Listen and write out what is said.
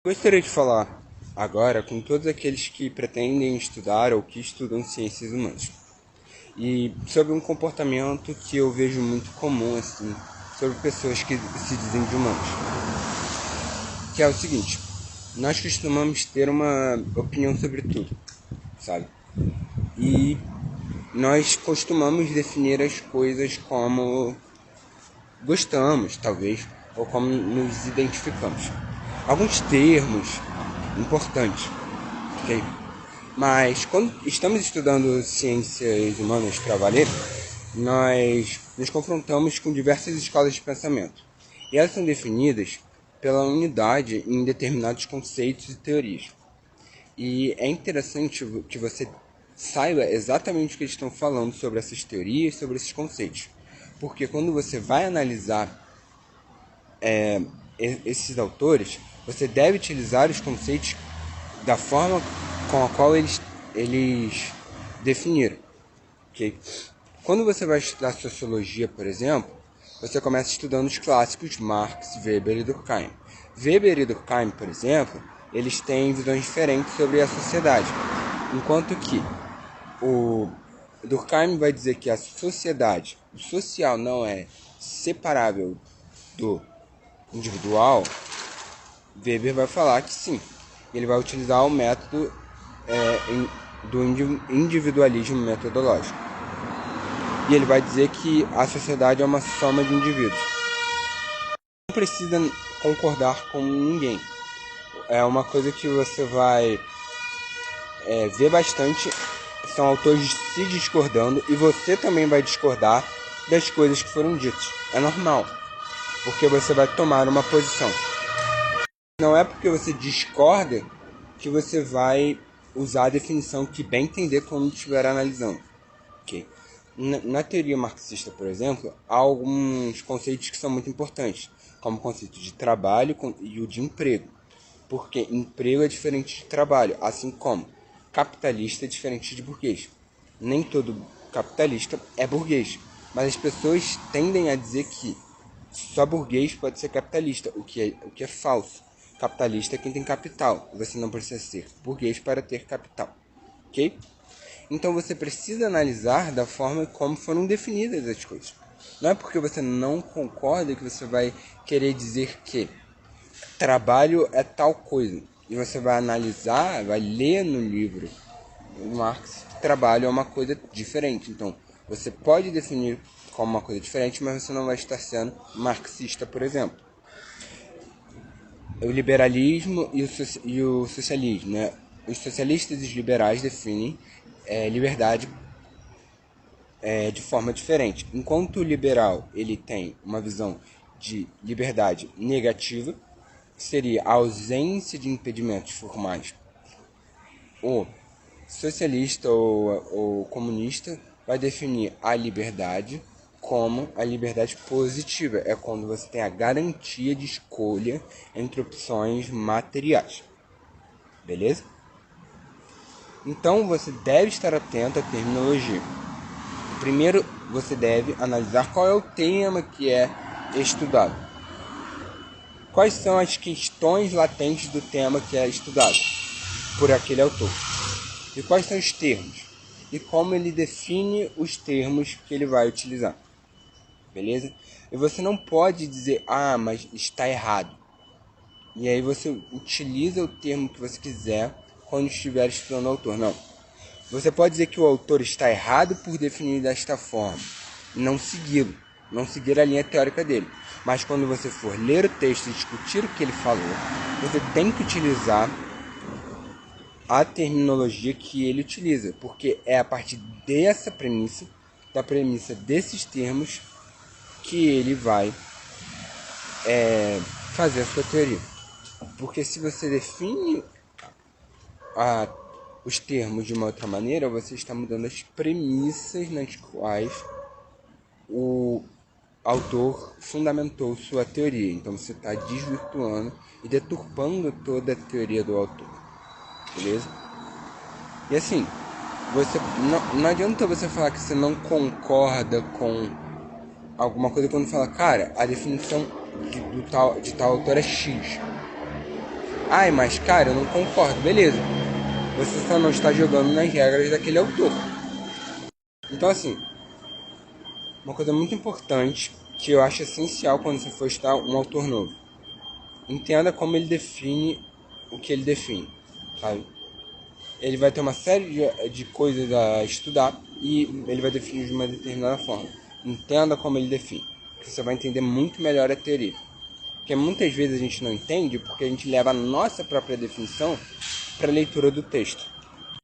Gostaria de falar agora com todos aqueles que pretendem estudar ou que estudam ciências humanas. E sobre um comportamento que eu vejo muito comum, assim, sobre pessoas que se dizem de humanos. Que é o seguinte: nós costumamos ter uma opinião sobre tudo, sabe? E nós costumamos definir as coisas como gostamos, talvez, ou como nos identificamos. Alguns termos importantes, ok? Mas quando estamos estudando ciências humanas para valer, nós nos confrontamos com diversas escolas de pensamento. E elas são definidas pela unidade em determinados conceitos e teorias. E é interessante que você saiba exatamente o que eles estão falando sobre essas teorias, sobre esses conceitos. Porque quando você vai analisar esses autores, você deve utilizar os conceitos da forma com a qual eles definiram. Okay? Quando você vai estudar sociologia, por exemplo, você começa estudando os clássicos Marx, Weber e Durkheim. Weber e Durkheim, por exemplo, eles têm visões diferentes sobre a sociedade. Enquanto que o Durkheim vai dizer que a sociedade, o social não é separável do individual, Weber vai falar que sim. Ele vai utilizar o método do individualismo metodológico. E ele vai dizer que a sociedade é uma soma de indivíduos. Não precisa concordar com ninguém. É uma coisa que você vai ver bastante. São autores se discordando e você também vai discordar das coisas que foram ditas. É normal, porque você vai tomar uma posição. Não é porque você discorda que você vai usar a definição que bem entender quando estiver analisando. Okay? Na teoria marxista, por exemplo, há alguns conceitos que são muito importantes, como o conceito de trabalho e o de emprego. Porque emprego é diferente de trabalho, assim como capitalista é diferente de burguês. Nem todo capitalista é burguês, mas as pessoas tendem a dizer que só burguês pode ser capitalista, o que é falso. Capitalista é quem tem capital. Você não precisa ser burguês para ter capital. Ok? Então você precisa analisar da forma como foram definidas as coisas. Não é porque você não concorda que você vai querer dizer que trabalho é tal coisa. E você vai analisar, vai ler no livro do Marx que trabalho é uma coisa diferente. Então você pode definir como uma coisa diferente, mas você não vai estar sendo marxista, por exemplo. O liberalismo e o socialismo, né? Os socialistas e os liberais definem liberdade de forma diferente. Enquanto o liberal ele tem uma visão de liberdade negativa, que seria a ausência de impedimentos formais. O socialista ou comunista vai definir a liberdade como a liberdade positiva. É quando você tem a garantia de escolha entre opções materiais. Beleza? Então você deve estar atento à terminologia. Primeiro, você deve analisar qual é o tema que é estudado. Quais são as questões latentes do tema que é estudado por aquele autor. E quais são os termos. E como ele define os termos que ele vai utilizar. Beleza? E você não pode dizer, mas está errado. E aí você utiliza o termo que você quiser quando estiver estudando o autor. Não. Você pode dizer que o autor está errado por definir desta forma, não segui-lo, não seguir a linha teórica dele. Mas quando você for ler o texto e discutir o que ele falou, você tem que utilizar a terminologia que ele utiliza, porque é a partir dessa premissa, da premissa desses termos, que ele vai fazer a sua teoria. Porque se você define os termos de uma outra maneira, você está mudando as premissas nas quais o autor fundamentou sua teoria. Então você está desvirtuando e deturpando toda a teoria do autor. Beleza? E assim, você não adianta você falar que você não concorda com alguma coisa quando fala, cara, a definição de tal autor é X. Ai, mas cara, eu não concordo. Beleza. Você só não está jogando nas regras daquele autor. Então assim, uma coisa muito importante que eu acho essencial quando você for estudar um autor novo. Entenda como ele define o que ele define, sabe? Ele vai ter uma série de coisas a estudar e ele vai definir de uma determinada forma. Entenda como ele define, que você vai entender muito melhor a teoria. Porque muitas vezes a gente não entende porque a gente leva a nossa própria definição para a leitura do texto.